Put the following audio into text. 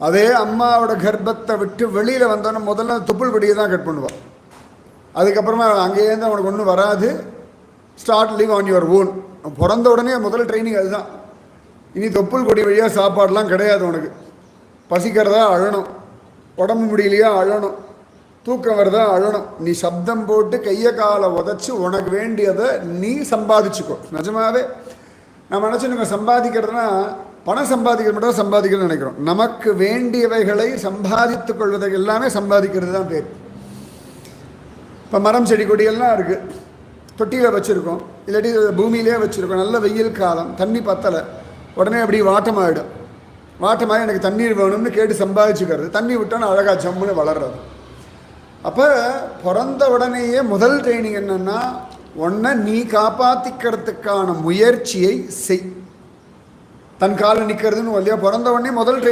அதே அம்மாவோட கர்ப்பத்தை விட்டு வெளியில் வந்தோன்னா முதல்ல தொப்புள் கொடியை தான் கட் பண்ணுவாள். அதுக்கப்புறமா அங்கேருந்து அவனுக்கு ஒன்றும் வராது. Start live on your own. பிறந்த உடனே முதல் ட்ரைனிங் அதுதான். இனி தொப்புள் கொடி வழியாக சாப்பாடெலாம் கிடையாது. உனக்கு பசிக்கிறதா அழணும், உடம்பு முடியலையா அழணும், தூக்கம் வருதா அழணும். நீ சப்தம் போட்டு கையை காலை உதச்சி உனக்கு வேண்டியதை நீ சம்பாதிச்சுக்கோ. நிஜமாவே நம்ம நினச்சி சம்பாதிக்கிறதுனா பணம் சம்பாதிக்கிறது மட்டும் தான் சம்பாதிக்கிறதுன்னு நினைக்கிறோம். நமக்கு வேண்டியவைகளை சம்பாதித்து கொள்வதை எல்லாமே சம்பாதிக்கிறது தான் பேர். இப்போ மரம் செடி கொடியெல்லாம் இருக்குது, தொட்டியில் வச்சுருக்கோம், இல்லாட்டி பூமியிலே வச்சுருக்கோம். நல்ல வெயில் காலம், தண்ணி பத்தலை, உடனே அப்படி வாட்டமாகிடும். வாட்டமாக எனக்கு தண்ணீர் வேணும்னு கேட்டு சம்பாதிச்சுக்கிறது. தண்ணி விட்டோன்னு அழகாக ஜம்முன்னு வளர்றது. அப்போ பிறந்த உடனேயே முதல் ட்ரைனிங் என்னென்னா, ஒன்றை நீ காப்பாற்றிக்கிறதுக்கான முயற்சியை செய். தன் காலில் நிற்கிறதுன்னு இல்லையா, பிறந்த உடனே முதல் ட்ரைனிங்